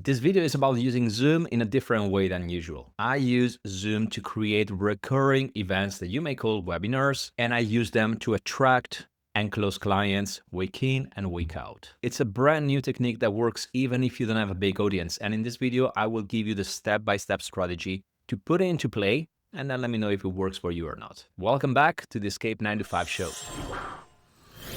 This video is about using Zoom in a different way than usual. I use Zoom to create recurring events that you may call webinars, and I use them to attract and close clients week in and week out. It's a brand new technique that works even if you don't have a big audience. And in this video, I will give you the step-by-step strategy to put it into play, and then let me know if it works for you or not. Welcome back to the Escape 9 to 5 show.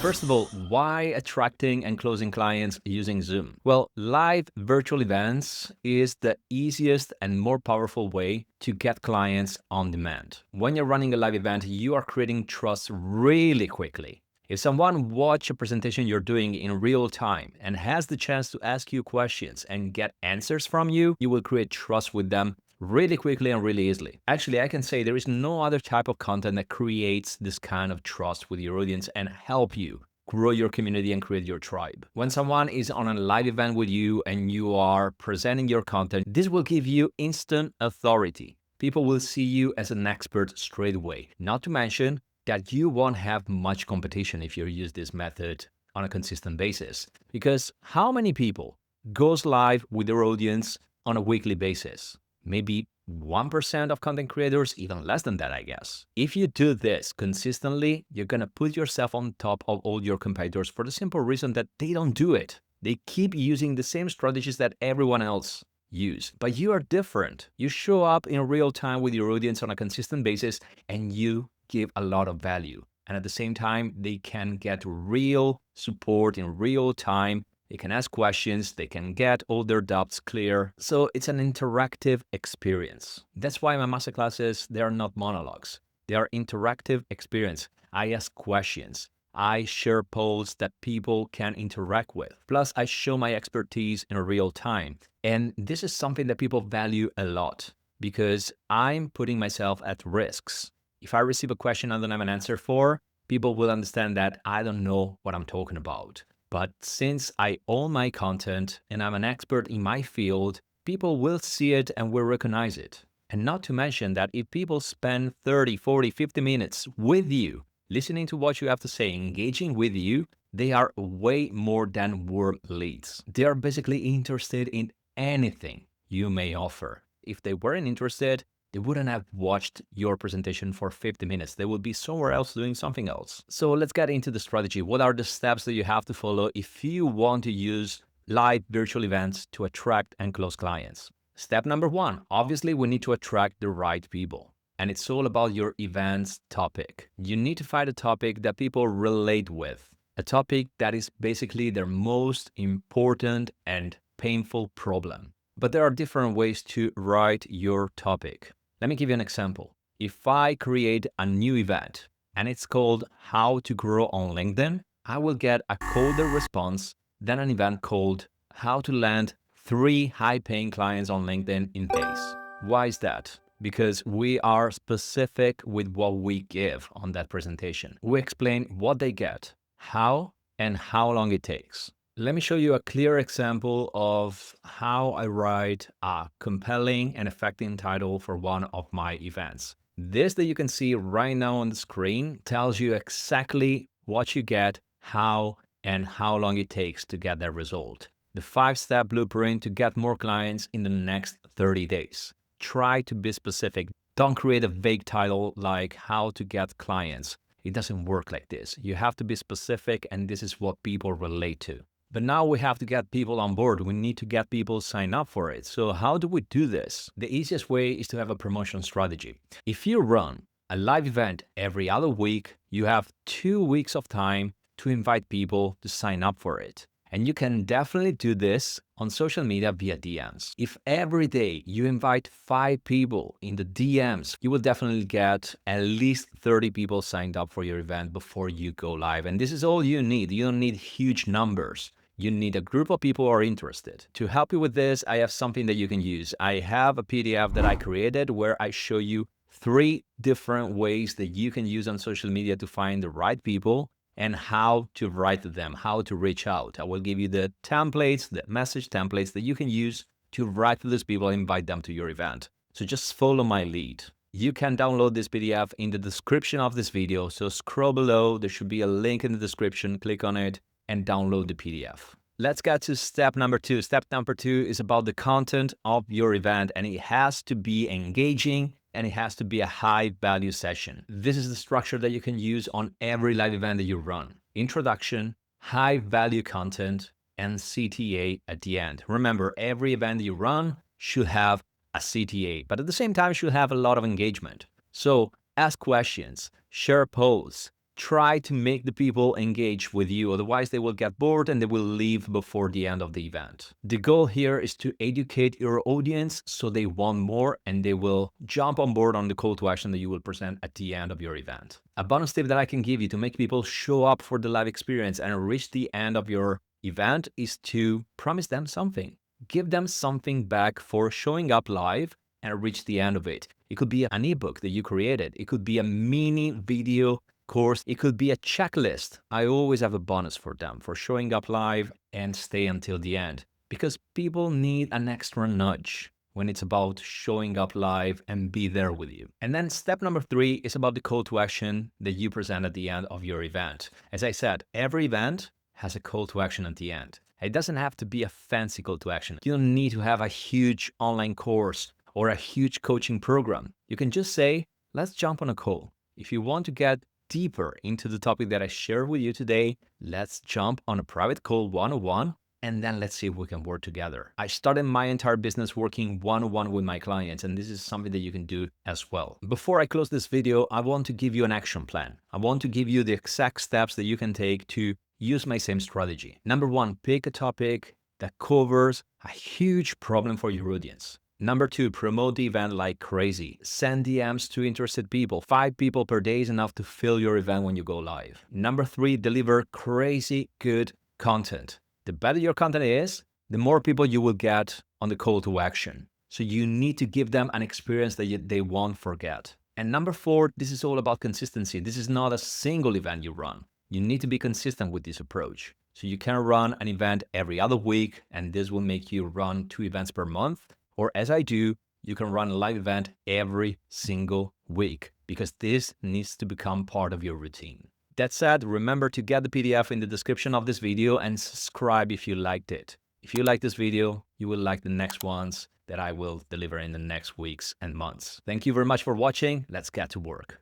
First of all, why attracting and closing clients using Zoom? Well, live virtual events is the easiest and more powerful way to get clients on demand. When you're running a live event, you are creating trust really quickly. If someone watches a presentation you're doing in real time and has the chance to ask you questions and get answers from you, you will create trust with them really quickly and really easily. Actually, I can say there is no other type of content that creates this kind of trust with your audience and help you grow your community and create your tribe. When someone is on a live event with you and you are presenting your content, this will give you instant authority. People will see you as an expert straight away. Not to mention that you won't have much competition if you use this method on a consistent basis. Because how many people goes live with their audience on a weekly basis? Maybe 1% of content creators, even less than that, I guess. If you do this consistently, you're gonna put yourself on top of all your competitors for the simple reason that they don't do it. They keep using the same strategies that everyone else use. But you are different. You show up in real time with your audience on a consistent basis and you give a lot of value. And at the same time, they can get real support in real time. They can ask questions, they can get all their doubts clear. So it's an interactive experience. That's why my masterclasses, they are not monologues. They are interactive experience. I ask questions. I share polls that people can interact with. Plus, I show my expertise in real time. And this is something that people value a lot because I'm putting myself at risks. If I receive a question I don't have an answer for, people will understand that I don't know what I'm talking about. But since I own my content and I'm an expert in my field, people will see it and will recognize it. And not to mention that if people spend 30, 40, 50 minutes with you, listening to what you have to say, engaging with you, they are way more than warm leads. They are basically interested in anything you may offer. If they weren't interested, they wouldn't have watched your presentation for 50 minutes. They would be somewhere else doing something else. So let's get into the strategy. What are the steps that you have to follow if you want to use live virtual events to attract and close clients? Step number one, obviously we need to attract the right people. And it's all about your event's topic. You need to find a topic that people relate with. A topic that is basically their most important and painful problem. But there are different ways to write your topic. Let me give you an example. If I create a new event and it's called How to Grow on LinkedIn, I will get a colder response than an event called How to Land 3 High-Paying Clients on LinkedIn in Days. Why is that? Because we are specific with what we give on that presentation. We explain what they get, how, and how long it takes. Let me show you a clear example of how I write a compelling and effective title for one of my events. This that you can see right now on the screen tells you exactly what you get, how, and how long it takes to get that result. The 5-step blueprint to get more clients in the next 30 days. Try to be specific. Don't create a vague title like how to get clients. It doesn't work like this. You have to be specific, and this is what people relate to. But now we have to get people on board. We need to get people sign up for it. So how do we do this? The easiest way is to have a promotion strategy. If you run a live event every other week, you have 2 weeks of time to invite people to sign up for it. And you can definitely do this on social media via DMs. If every day you invite 5 people in the DMs, you will definitely get at least 30 people signed up for your event before you go live. And this is all you need. You don't need huge numbers. You need a group of people who are interested. To help you with this, I have something that you can use. I have a PDF that I created where I show you 3 different ways that you can use on social media to find the right people and how to write to them, how to reach out. I will give you the templates, the message templates that you can use to write to these people and invite them to your event. So just follow my lead. You can download this PDF in the description of this video. So scroll below, there should be a link in the description, click on it and download the PDF. Let's get to step number 2. Step number 2 is about the content of your event, and it has to be engaging and it has to be a high value session. This is the structure that you can use on every live event that you run. Introduction, high value content, and CTA at the end. Remember, every event you run should have a CTA, but at the same time should have a lot of engagement. So ask questions, share posts, try to make the people engage with you, otherwise they will get bored and they will leave before the end of the event. The goal here is to educate your audience so they want more and they will jump on board on the call to action that you will present at the end of your event. A bonus tip that I can give you to make people show up for the live experience and reach the end of your event is to promise them something. Give them something back for showing up live and reach the end of it. It could be an ebook that you created. It could be a mini video course. It could be a checklist. I always have a bonus for them for showing up live and stay until the end, because people need an extra nudge when it's about showing up live and be there with you. And then step number 3 is about the call to action that you present at the end of your event. As I said, every event has a call to action at the end. It doesn't have to be a fancy call to action. You don't need to have a huge online course or a huge coaching program. You can just say, let's jump on a call. If you want to get deeper into the topic that I shared with you today, let's jump on a private call one-on-one, and then let's see if we can work together. I started my entire business working one-on-one with my clients, and this is something that you can do as well. Before I close this video, I want to give you an action plan. I want to give you the exact steps that you can take to use my same strategy. Number 1, pick a topic that covers a huge problem for your audience. Number 2, promote the event like crazy. Send DMs to interested people. 5 people per day is enough to fill your event when you go live. Number 3, deliver crazy good content. The better your content is, the more people you will get on the call to action. So you need to give them an experience that they won't forget. And number 4, this is all about consistency. This is not a single event you run. You need to be consistent with this approach. So you can run an event every other week, and this will make you run 2 events per month. Or as I do, you can run a live event every single week, because this needs to become part of your routine. That said, remember to get the PDF in the description of this video and subscribe if you liked it. If you like this video, you will like the next ones that I will deliver in the next weeks and months. Thank you very much for watching. Let's get to work.